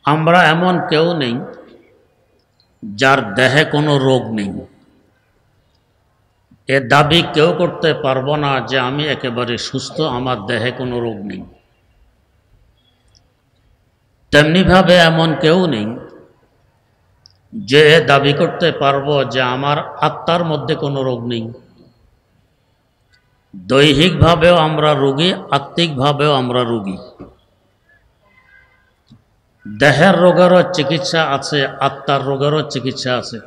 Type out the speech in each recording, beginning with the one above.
আমরা এমন কেউ নেই যার দেহে কোনো রোগ নেই। এ দাবি কেউ করতে পারবো না যে আমি একেবারে সুস্থ, আমার দেহে কোনো রোগ নেই। তেমনিভাবে এমন কেউ নেই যে দাবি করতে পারবো যে আমার আত্মার মধ্যে কোনো রোগ নেই। দৈহিকভাবেও আমরা রোগী, আত্মিকভাবেও আমরা রোগী। দেহের রোগেরও চিকিৎসা আছে, আত্মার রোগেরও চিকিৎসা আছে।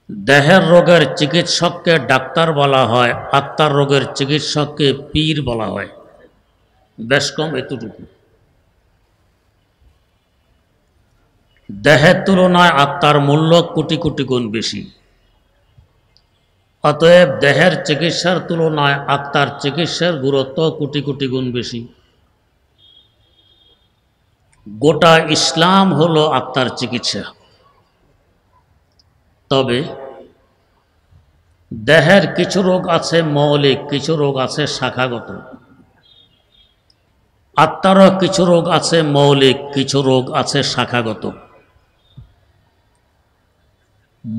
দেহের রোগের চিকিৎসককে ডাক্তার বলা হয়, আত্মার রোগের চিকিৎসককে পীর বলা হয়। বেশ কম এতটুকু। দেহের তুলনায় আত্মার মূল্য কোটি কোটি গুণ বেশি। অতএব দেহের চিকিৎসার তুলনায় আত্মার চিকিৎসার গুরুত্ব কোটি কোটি গুণ বেশি। গোটা ইসলাম হলো আত্মার চিকিৎসা। তবে দেহের কিছু রোগ আছে মৌলিক, কিছু রোগ আছে শাখাগত। আত্মারও কিছু রোগ আছে মৌলিক, কিছু রোগ আছে শাখাগত।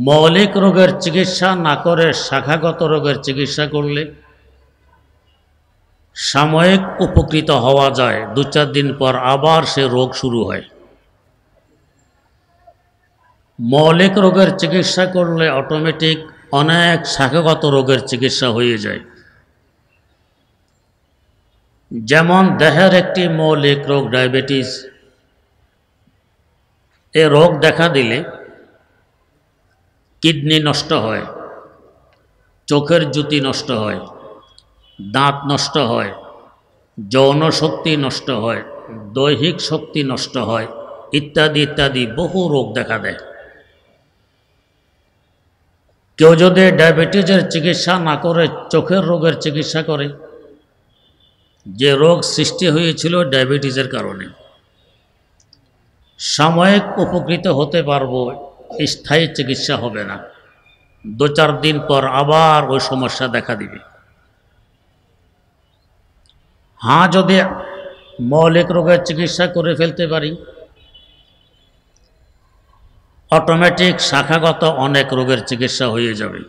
মৌলিক রোগের চিকিৎসা না করে শাখাগত রোগের চিকিৎসা করলে সাময়িক উপকৃত হওয়া যায়, 2-4 দিন পর আবার সে রোগ শুরু হয়। মৌলিক রোগের চিকিৎসা করলে অটোমেটিক অনেক শাখাগত রোগের চিকিৎসা হয়ে যায়। যেমন দেহের একটি মৌলিক রোগ ডায়াবেটিস। এ রোগ দেখা দিলে কিডনি নষ্ট হয়, চোখের জ্যোতি নষ্ট হয়, দাঁত নষ্ট হয়, যৌন শক্তি নষ্ট হয়, দৈহিক শক্তি নষ্ট হয়, ইত্যাদি ইত্যাদি বহু রোগ দেখা দেয়। কেউ যদি ডায়াবেটিসের চিকিৎসা না করে চোখের রোগের চিকিৎসা করে, যে রোগ সৃষ্টি হয়েছিল ডায়াবেটিসের কারণে, সাময়িক উপকৃত হতে পারবো, স্থায়ী চিকিৎসা হবে না। 2-4 দিন পর আবার ওই সমস্যা দেখা দিবে। হ্যাঁ, যদি মৌলিক রোগের চিকিৎসা করে ফেলতে পারি, অটোমেটিক শাখাগত অনেক রোগের চিকিৎসা হয়ে যাবে।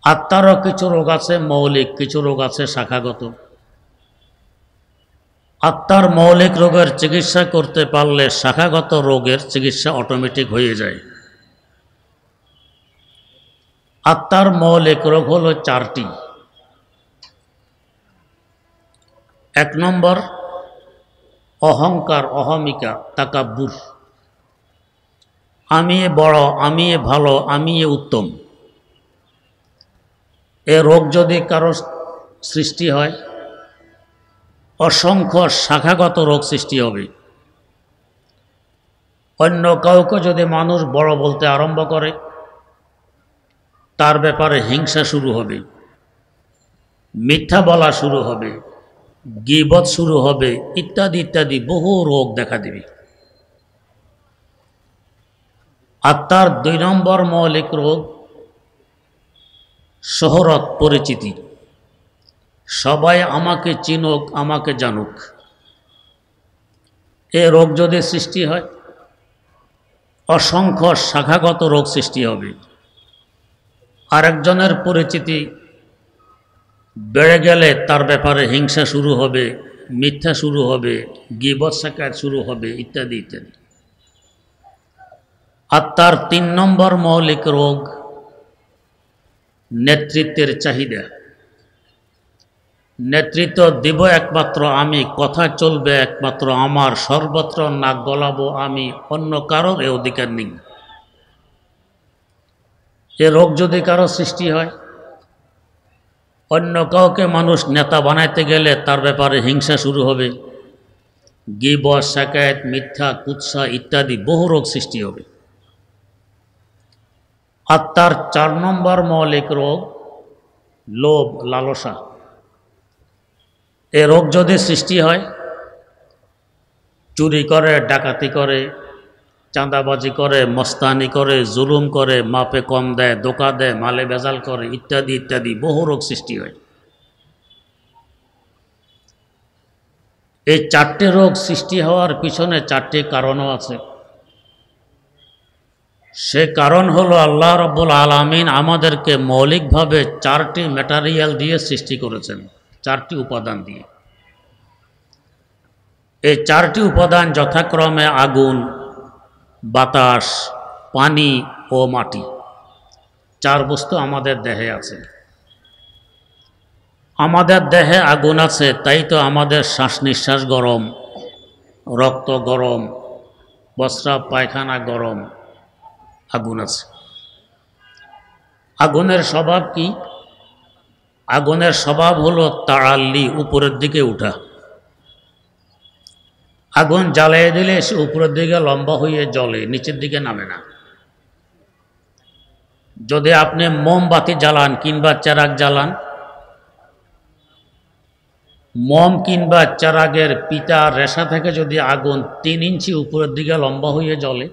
আত্মারও কিছু রোগ আছে মৌলিক, কিছু রোগ আছে শাখাগত। আত্মার মৌলিক রোগের চিকিৎসা করতে পারলে শাখাগত রোগের চিকিৎসা অটোমেটিক হয়ে যায়। আত্মার মৌলিক রোগ হলো 4টি। 1 নম্বর অহংকার, অহমিকা, তাকাব্বুর। আমি বড়, আমি ভালো, আমি উত্তম। এ রোগ যদি কারো সৃষ্টি হয়, অসংখ্য শাখাগত রোগ সৃষ্টি হবে। অন্য কাউকে যদি মানুষ বড় বলতে আরম্ভ করে, তার ব্যাপারে হিংসা শুরু হবে, মিথ্যা বলা শুরু হবে, গীবত শুরু হবে, ইত্যাদি ইত্যাদি বহু রোগ দেখা দেবে। আত্মার 2 নম্বর মৌলিক রোগ শহরত, পরিচিতি। সবাই আমাকে চিনুক, আমাকে জানুক। এ রোগ যদি সৃষ্টি হয়, অসংখ্য শাখাগত রোগ সৃষ্টি হবে। আরেকজনের পরিচিতি বেড়ে গেলে তার ব্যাপারে হিংসা শুরু হবে, মিথ্যা শুরু হবে, গীবত শিকায়ত শুরু হবে, ইত্যাদি ইত্যাদি। আত্মার 3 নম্বর মৌলিক রোগ নেতৃত্বের চাহিদা। নেতৃত্ব দিব একমাত্র আমি, কথা চলবে একমাত্র আমার, সর্বত্র নাক গলাবো আমি, অন্য কারোর এ অধিকার নেই। এ রোগ যদি কারো সৃষ্টি হয়, অন্য কাউকে মানুষ নেতা বানাইতে গেলে তার ব্যাপারে হিংসা শুরু হবে, গীবত, শিকায়ত, মিথ্যা, কুৎসা ইত্যাদি বহু রোগ সৃষ্টি হবে। আত্মার 4 নম্বর মৌলিক রোগ লোভ, লালসা। এ রোগ যদি সৃষ্টি হয়, চুরি করে, ডাকাতি করে, চাঁদাবাজি করে, মস্তানি করে, জুলুম করে, মাপে কম দেয়, ধোঁকা দেয়, মালে ভেজাল করে, ইত্যাদি ইত্যাদি বহু রোগ সৃষ্টি হয়। এই চারটে রোগ সৃষ্টি হওয়ার পিছনে চারটি কারণও আছে। সে কারণ হলো আল্লাহ রাব্বুল আলামিন আমাদেরকে মৌলিকভাবে চারটি ম্যাটেরিয়াল দিয়ে সৃষ্টি করেছেন, চারটি উপাদান দিয়ে। এই চারটি উপাদান যথাক্রমে আগুন, বাতাস, পানি ও মাটি। চার বস্তু আমাদের দেহে আছে। আমাদের দেহে আগুন আছে, তাই তো আমাদের শ্বাস নিঃশ্বাস গরম, রক্ত গরম, প্রস্রাব পায়খানা গরম। আগুন আছে। আগুনের স্বভাব কি? আগুনের স্বভাব হলো তাড়াল্লি, উপরের দিকে উঠা। আগুন জ্বালিয়ে দিলে সে উপরের দিকে লম্বা হয়ে জ্বলে, নিচের দিকে নামে না। যদি আপনি মোমবাতি জ্বালান কিংবা চেরাগ জ্বালান, মোম কিংবা চেরাগের পিতা রেশা থেকে যদি আগুন 3 ইঞ্চি উপরের দিকে লম্বা হয়ে জ্বলে,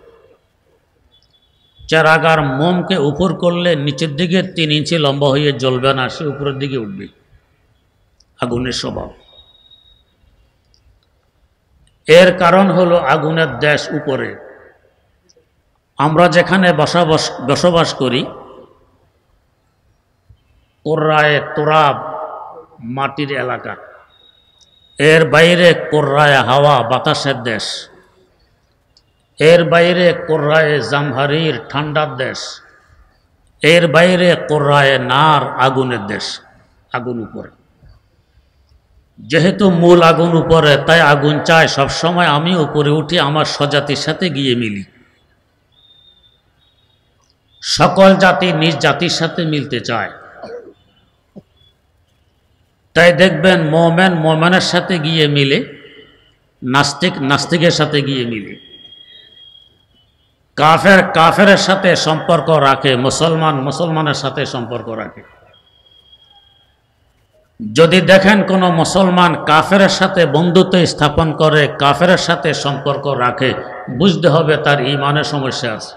চেরাগ আর মোমকে উপর করলে নিচের দিকে 3 ইঞ্চি লম্বা হয়ে জ্বলবে না, সে উপরের দিকে উঠবে। আগুনের স্বভাব। এর কারণ হলো আগুনের দেশ উপরে। আমরা যেখানে বসবাস করি, কোররায়ে তোরাব মাটির এলাকা, এর বাইরে কোররায়ে হাওয়া বাতাসের দেশ, এর বাইরে কোররায়ে জামহারির ঠান্ডার দেশ, এর বাইরে কোররায়ে নার আগুনের দেশ। আগুন উপরে। যেহেতু মূল আগুন উপরে, তাই আগুন চায় সবসময় আমি উপরে উঠি, আমার স্বজাতির সাথে গিয়ে মিলি। সকল জাতি নিজ জাতির সাথে মিলতে চায়। তাই দেখবেন মোমেন মোমেনের সাথে গিয়ে মিলে, নাস্তিক নাস্তিকের সাথে গিয়ে মিলে, কাফের কাফেরের সাথে সম্পর্ক রাখে, মুসলমান মুসলমানের সাথে সম্পর্ক রাখে। যদি দেখেন কোনো মুসলমান কাফেরের সাথে বন্ধুত্ব স্থাপন করে, কাফেরের সাথে সম্পর্ক রাখে, বুঝতে হবে তার ঈমানের সমস্যা আছে।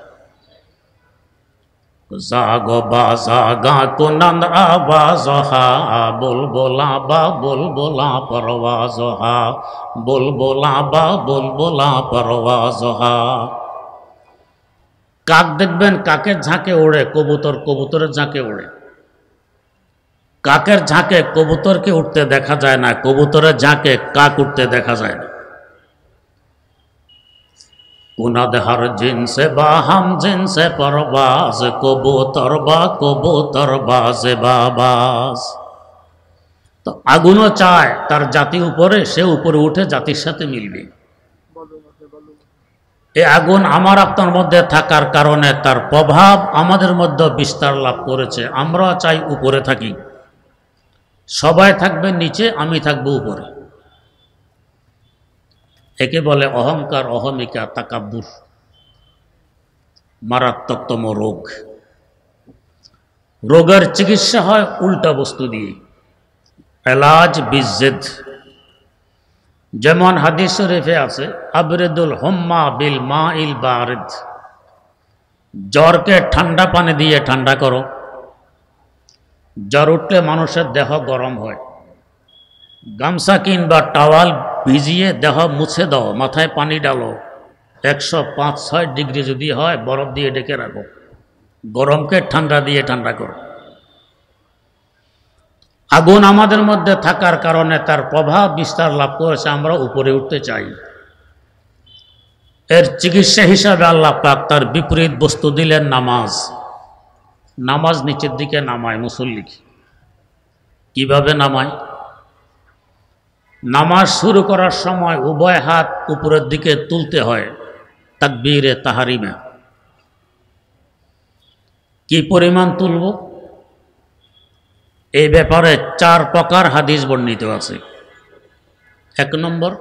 জাগো বাজাগা কুনন্দ আওয়াজহা, বুলবুলা বা বুলবুলা পরওয়াজহা, বুলবুলা বা বুলবুলা পরওয়াজহা। কাক দেখবেন কাকের ঝাঁকে ওড়ে, কবুতর কবুতরের ঝাঁকে ওড়ে। কাকের ঝাঁকে কবুতরকে উঠতে দেখা যায় না, কবুতরের ঝাঁকে কাক উঠতে দেখা যায় না। কুনাদ হর জিনসে বা হাম জিনসে পরবাজ, কবুতর বাজে বাবাজ। তো আগুনও চায় তার জাতি উপরে, সে উপরে উঠে জাতির সাথে মিলবে। এই আগুন আমার আপনার মধ্যে থাকার কারণে তার প্রভাব আমাদের মধ্যে বিস্তার লাভ করেছে। আমরা চাই উপরে থাকি, সবাই থাকবে নিচে, আমি থাকবো উপরে। একে বলে অহংকার, অহমিকা, তাকাব্বুর, মারাত্মকতম রোগ। রোগের চিকিৎসা হয় উল্টা বস্তু দিয়ে, এলাজ বিজ্জেদ। যেমন হাদিস শরীফে আছে, আবরেদুল হোম্মা বিল মা ইল বারিদ, জ্বরকে ঠান্ডা পানি দিয়ে ঠান্ডা করো। জ্বর উঠলে মানুষের দেহ গরম হয়, গামছা কিংবা টাওয়াল ভিজিয়ে দেহ মুছে দাও, মাথায় পানি ডালো, 105-6 ডিগ্রি যদি হয় বরফ দিয়ে ডেকে রাখো, গরমকে ঠান্ডা দিয়ে ঠান্ডা করো। আগুন আমাদের মধ্যে থাকার কারণে তার প্রভাব বিস্তার লাভ করেছে, আমরা উপরে উঠতে চাই। এর চিকিৎসা হিসাবে আল্লাহ পাক তার বিপরীত বস্তু দিলেন নামাজ। নামাজ নিচের দিকে নামায় মুসল্লিকে। কিভাবে নামায়? নামাজ শুরু করার সময় উভয় হাত উপরের দিকে তুলতে হয়, তাকবীরে তাহারিমে। কি পরিমাণ তুলব? এই ব্যাপারে 4 প্রকার হাদিস বর্ণিত আছে। 1 নম্বর,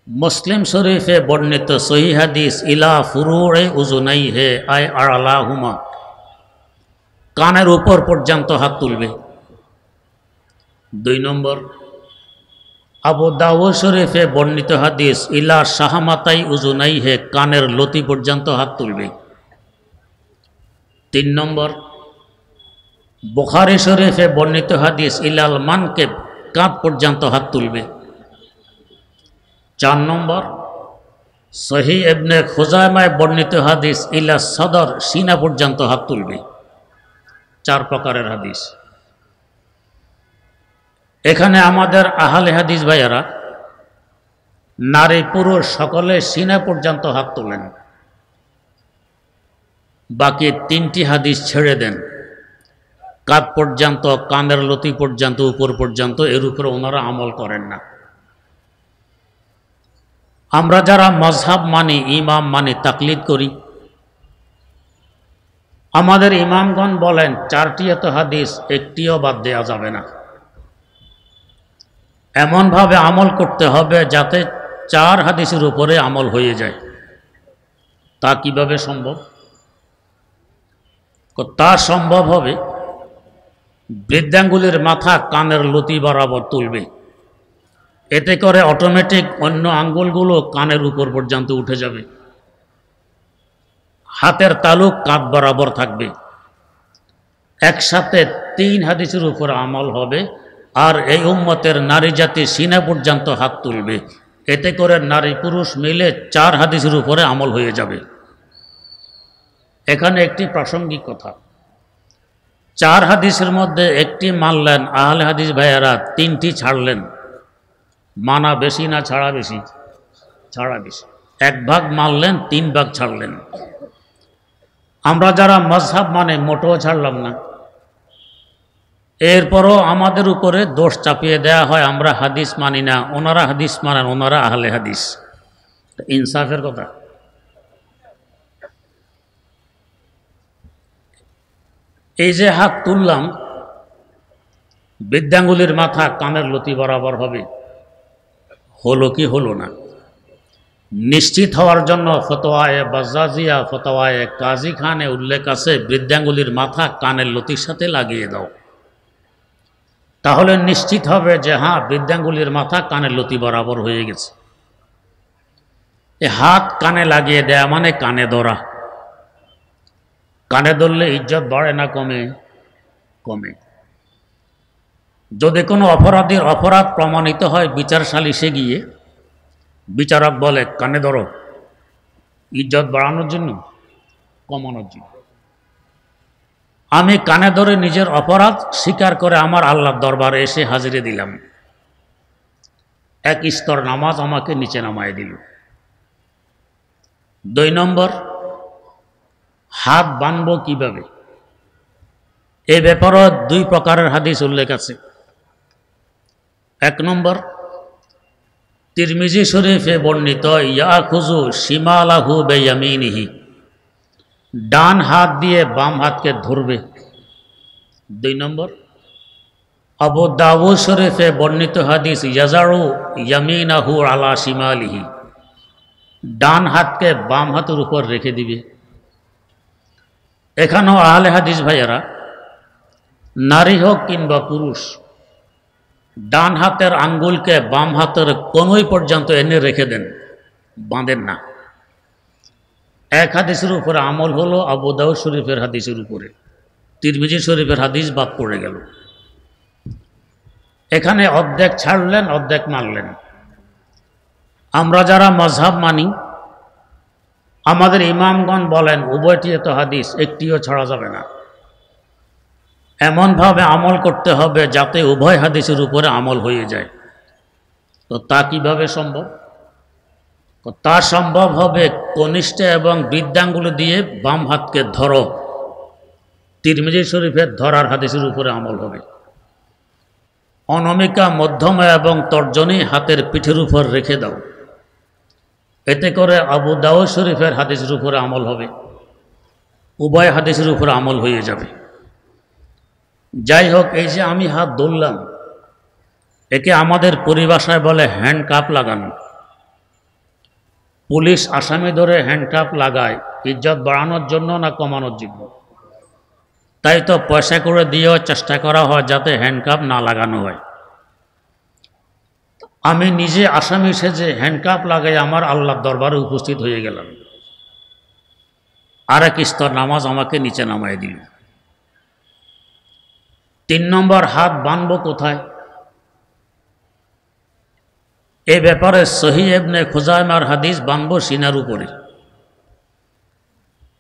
মুসলিম শরীফে বর্ণিত সহিহ হাদিস, ইলা ফুরুয়ে উযুনাইহি আয় আলাহুমা, কানের উপর পর্যন্ত হাত তুলবে। 2 নম্বর, আবু দাউদ শরীফে বর্ণিত হাদিস, ইলা শাহমাতাই উযুনাইহি, কানের লতি পর্যন্ত হাত তুলবে। 3 নম্বর, বুখারী শরীফে বর্ণিত হাদিস, ইলাল মানকেব, কাঁধ পর্যন্ত হাত তুলবে। 4 নম্বর, সহি ইবনে খুজাইমায় বর্ণিত হাদিস ইলা সদর, সিনা পর্যন্ত হাত তুলবে। 4 প্রকারের হাদিস। এখানে আমাদের আহলে হাদিস ভাইয়ারা নারী পুরুষ সকলে সিনা পর্যন্ত হাত তোলেন, বাকি 3টি হাদিস ছেড়ে দেন। কাঁধ পর্যন্ত, কানের লতি পর্যন্ত, উপর পর্যন্ত, এর উপরে ওনারা আমল করেন না। আমরা যারা মজহাব মানি, ইমাম মানি, তাকলিদ করি, আমাদের ইমামগণ বলেন 4টি এত হাদিস একটিও বাদ দেওয়া যাবে না। এমনভাবে আমল করতে হবে যাতে 4 হাদিসের উপরে আমল হয়ে যায়। তা কিভাবে সম্ভব? তা সম্ভব হবে বৃদ্ধাঙ্গুলির মাথা কানের লতি বরাবর তুলবে। এতে করে অটোমেটিক অন্য আঙ্গুলগুলো কানের উপর পর্যন্ত উঠে যাবে। হাতের তালুক কাঁধ বরাবর থাকবে। একসাথে 3 হাদিসের উপর আমল হবে। আর এই উম্মতের নারী জাতি সিনা পর্যন্ত হাত তুলবে। এতে করে নারী পুরুষ মিলে 4 হাদিসের উপরে আমল হয়ে যাবে। এখানে একটি প্রাসঙ্গিক কথা, 4 হাদিসের মধ্যে একটি মানলেন আহলে হাদিস ভাইয়েরা, 3টি ছাড়লেন। মানা বেশি না ছাড়া বেশি? ছাড়া বেশি। 1 ভাগ মানলেন, 3 ভাগ ছাড়লেন। আমরা যারা মজহাব মানে মোটেও ছাড়লাম না। এরপরও আমাদের উপরে দোষ চাপিয়ে দেয়া হয়, আমরা হাদিস মানি না, ওনারা হাদিস মানেন, ওনারা আহলে হাদিস। ইনসাফের কথা। এই যে হাত তুললাম, বৃদ্ধাঙ্গুলির মাথা কানের লতি বরাবর হবে, হলো কি হলো না? নিশ্চিত হওয়ার জন্য ফতোয়ায়ে বাজ্জাজিয়া, ফতোয়ায়ে কাজী খানে উল্লেখ আছে, বৃদ্ধাঙ্গুলির মাথা কানের লতির সাথে লাগিয়ে দাও। তাহলে নিশ্চিত হবে যে হ্যাঁ, বৃদ্ধাঙ্গুলির মাথা কানের লতি বরাবর হয়ে গেছে। এ হাত কানে লাগিয়ে দেয়া মানে কানে ধরা। কানে ধরলে ইজ্জত বাড়ে না কমে? কমে। যদি কোনো অপরাধীর অপরাধ প্রমাণিত হয়, বিচার সালিশে গিয়ে বিচারক বলে কানে ধরো, ইজ্জত বাড়ানোর জন্য, কমানোর জন্য। আমি কানে ধরে নিজের অপরাধ স্বীকার করে আমার আল্লাহর দরবারে এসে হাজিরে দিলাম। 1 স্তর নামাজ আমাকে নিচে নামায় দিল। 2 নম্বর, হাত বাঁধব কিভাবে? এ ব্যাপারে 2 প্রকারের হাদিস উল্লেখ আছে। 1 নম্বর, তিরমিজি শরীফে বর্ণিত, ইয়াখুযু শিমালাহু বিয়ামিনিহি, ডান হাত দিয়ে বাম হাতকে ধরবে। 2 নম্বর, আবু দাউদ শরীফে বর্ণিত হাদিস, ইয়াজাউ ইয়ামিনাহু আলা শিমালিহি, ডান হাতকে বাম হাতের উপর রেখে দিবে। এখানেও আহলে হাদিস ভাইয়েরা, নারী হোক কিংবা পুরুষ, ডান হাতের আঙ্গুলকে বাম হাতের কোনোই পর্যন্ত এনে রেখে দেন, বাঁধেন না। 1 হাদিসের উপরে আমল হলো আবু দাউদ শরীফের হাদিসের উপরে, তিরমিজি শরীফের হাদিস বাদ পড়ে গেল। এখানে অর্ধেক ছাড়লেন, অর্ধেক মানলেন। আমরা যারা মজহাব মানি, আমাদের ইমামগণ বলেন উভয়টি এত হাদিস একটিও ছাড়া যাবে না। এমনভাবে আমল করতে হবে যাতে উভয় হাদিসের উপরে আমল হয়ে যায়। তো তা কিভাবে সম্ভব? তা সম্ভব হবে কনিষ্ঠ এবং বৃদ্ধাঙ্গুলি দিয়ে বাম হাতকে ধরো, তিরমিজি শরীফের ধরার হাদিসের উপরে আমল হবে। অনামিকা, মধ্যমা এবং তর্জনী হাতের পিঠের উপর রেখে দাও, এতে করে আবু দাউদ শরীফের হাদিসের উপরে আমল হবে, উভয় হাদিসের উপরে আমল হয়ে যাবে। যাই হোক, এই যে আমি হাত ধরলাম, একে আমাদের পরিভাষায় বলে হ্যান্ডকাপ লাগানো। পুলিশ আসামি ধরে হ্যান্ডকাপ লাগায় ইজ্জত বাড়ানোর জন্য না কমানোর জন্য? তাই তো পয়সা করে দিয়েও চেষ্টা করা হয় যাতে হ্যান্ডকাপ না লাগানো হয়। আমি নিজে আসামি সেজে হ্যান্ডকাপ লাগাই আমার আল্লাহর দরবারে উপস্থিত হয়ে গেলাম। 1 স্তর নামাজ আমাকে নিচে নামায় দিল। 3 নম্বর, হাত বাঁধব কোথায়? এই ব্যাপারে সহিহ ইবনে খুজাইমার হাদিস বানবো সিনার উপরে।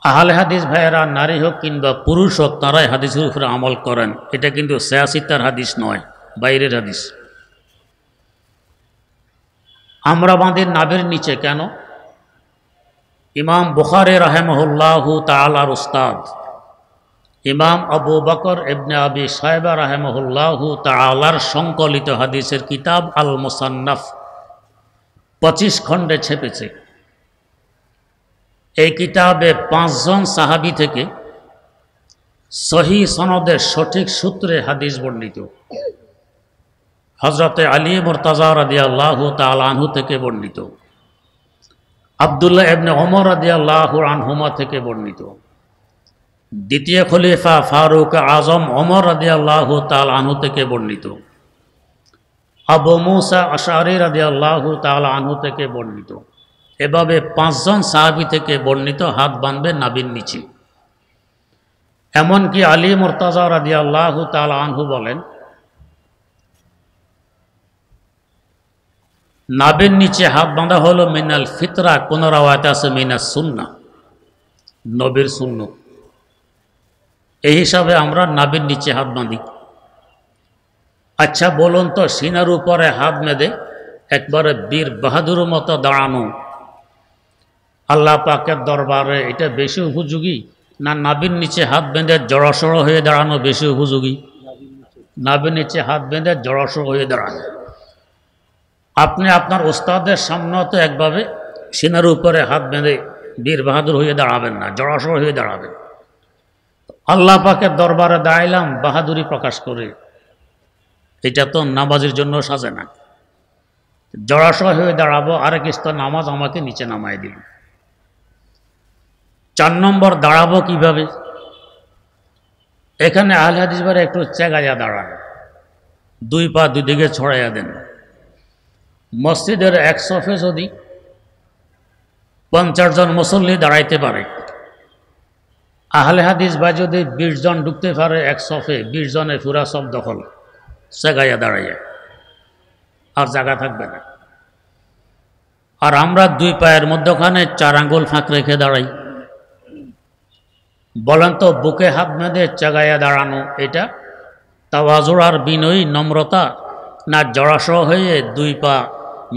আহলে হাদিস ভাইয়েরা, নারী হোক কিংবা পুরুষ হোক, তারাই হাদিসের উপরে আমল করেন। এটা কিন্তু সিয়াসিতার হাদিস নয়, বাইরের হাদিস। আমরা বাঁধি নাভির নিচে কেন? ইমাম বুখারী রাহিমাহুল্লাহু তাআলার উস্তাদ ইমাম আবু বকর ইবনে আবি শায়বা রাহিমাহুল্লাহু তাআলার সংকলিত হাদিসের কিতাব আল মুসান্নাফ 25 খণ্ডে ছেপেছে। এই কিতাবে 5 জন সাহাবী থেকে সহিহ সনদের সঠিক সূত্রে হাদিস বর্ণিত। হযরতে আলী মুর্তাজা রাদিয়াল্লাহু তাআলা আনহু থেকে বর্ণিত, আব্দুল্লাহ ইবনে ওমর রাদিয়াল্লাহু আনহুমা থেকে বর্ণিত, দ্বিতীয় খলিফা ফারুক আজম ওমর রাদিয়াল্লাহু তাআলা আনহু থেকে বর্ণিত, আবু মুসা আশআরী রাদিয়াল্লাহু তাআলা আনহু থেকে বর্ণিত। এভাবে 5 জন সাহাবী থেকে বর্ণিত হাত বাঁধবে নাভির নিচে। এমনকি আলী মুর্তাজা রাদিয়াল্লাহু তাআলা আনহু বলেন, নাভির নিচে হাত বাঁধা হলো মিনাল ফিতরা, কোন রাওয়ায়াতে আছে মিনাস সুন্নাহ, নবীর সুন্নাহ। এই হিসাবে আমরা নাভির নিচে হাত বাঁধি। আচ্ছা বলুন তো, সিনার উপরে হাত বেঁধে একবারে বীর বাহাদুর মতো দাঁড়ানো আল্লাহ পাকের দরবারে এটা বেশি উপযোগী, না নাভির নিচে হাত বেঁধে জড়সড় হয়ে দাঁড়ানো বেশি উপযোগী? নাভির নিচে হাত বেঁধে জড়সড় হয়ে দাঁড়ানো। আপনি আপনার ওস্তাদের সামনেও তো একভাবে সিনার উপরে হাত বেঁধে বীর বাহাদুর হয়ে দাঁড়াবেন না, জড়সড় হয়ে দাঁড়াবেন। আল্লাহ পাকের দরবারে দাঁড়াইলাম বাহাদুরি প্রকাশ করে, এটা তো নামাজের জন্য সাজে না। জড়সড় হয়ে দাঁড়াবো, আরেক স্তর নামাজ আমাকে নিচে নামাই দিল। 4 নম্বর দাঁড়াবো কিভাবে? এখানে আহলে হাদিস ভাইরা একটু চেগাইয়া দাঁড়ান, 2 পা 2 দিকে ছড়াইয়া দেন। মসজিদের এক সফে যদি 50 জন মুসল্লি দাঁড়াইতে পারে, আহলে হাদিস ভাই যদি 20 জন ঢুকতে পারে এক সফে, 20 জনে পুরা সব দখল, চেগাইয়া দাঁড়াইয়া, আর জায়গা থাকবে না। আর আমরা 2 পায়ের মধ্যখানে 4 আঙ্গুল ফাঁক রেখে দাঁড়াই। বলেন তো, বুকে হাত বেঁধে চেগাইয়া দাঁড়ানো এটা তাওয়াজু আর বিনয়ী নম্রতা, না জড়াসড় হয়ে 2 পা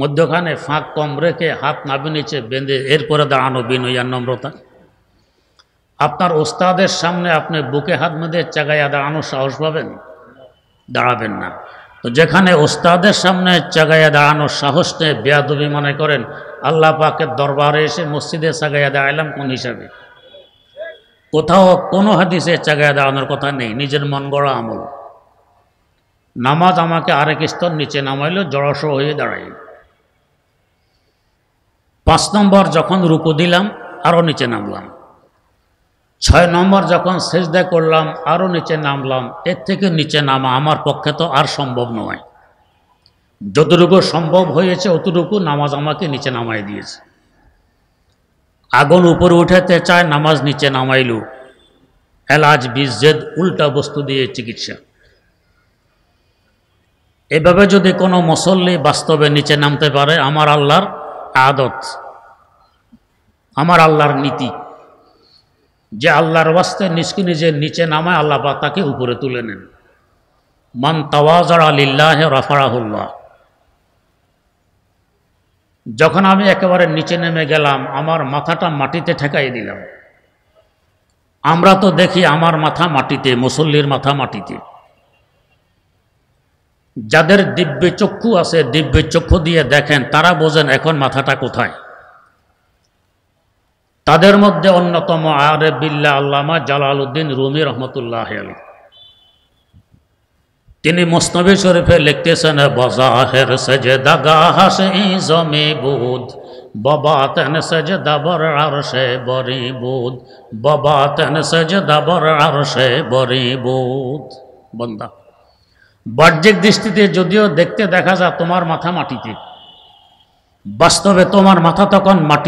মধ্যখানে ফাঁক কম রেখে হাত নাভির নিচে বেঁধে এরপরে দাঁড়ানো বিনয়ী আর নম্রতা? আপনার ওস্তাদের সামনে আপনি বুকে হাত বেঁধে চেগাইয়া দাঁড়ানোর সাহস পাবেন? দাঁড়াবেন না। তো যেখানে ওস্তাদের সামনে চেগাইয়া দাঁড়ানোর সাহস নেই, বেয়াদবি মনে করেন, আল্লাহ পাকের দরবারে এসে মসজিদে চেগাইয়া দাঁড়াইলাম কোন হিসাবে? কোথাও কোনো হাদিসে চেগাইয়া দাঁড়ানোর কথা নেই, নিজের মন গড়া আমল। নামাজ আমাকে আরেক স্তর নিচে নামাইল, জড়সড় হয়ে দাঁড়াই। 5 নম্বর যখন রুকু দিলাম আরও নিচে নামলাম। 6 নম্বর যখন সেজদা করলাম আরও নিচে নামলাম। এর থেকে নিচে নামা আমার পক্ষে তো আর সম্ভব নয়। যতটুকু সম্ভব হয়েছে অতটুকু নামাজ আমাকে নিচে নামাই দিয়েছে। আগুন উপরে উঠাতে চায়, নামাজ নিচে নামাইল। এলাজ বিজেদ, উল্টা বস্তু দিয়ে চিকিৎসা। এভাবে যদি কোনো মুসল্লি বাস্তবে নিচে নামতে পারে, আমার আল্লাহর আদত, আমার আল্লাহর নীতি, যে আল্লাহর ওয়াস্তে নিজকে নিজে নিচে নামায়, আল্লাহ পাক তাকে উপরে তুলে নেন। মান তাওয়াজা লিল্লাহি রাফাআহুল্লাহ। যখন আমি একেবারে নিচে নেমে গেলাম, আমার মাথাটা মাটিতে ঠেকাই দিলাম। আমরা তো দেখি আমার মাথা মাটিতে, মুসল্লির মাথা মাটিতে। যাদের দিব্য চক্ষু আছে, দিব্য চক্ষু দিয়ে দেখেন, তারা বোঝেন এখন মাথাটা কোথায়। তাদের মধ্যে অন্যতম আরেফ বিল্লাহ আল্লামা জালালউদ্দিন রুমি রহমতুল্লাহ আলাইহি, তিনি মুসনবী শরীফে লিখতেছেন, বজাহের সেজদাগাহ সে জমে বুদ, বাবাতন সেজদা বর আরশে বরি বুদ, বাবাতন সেজদা বর আরশে বরি বুদ। বান্দা, বাহ্যিক দৃষ্টিতে যদিও দেখতে দেখা যায় তোমার মাথা মাটিতে, বাস্তবে তোমার মাথা তখন মাটি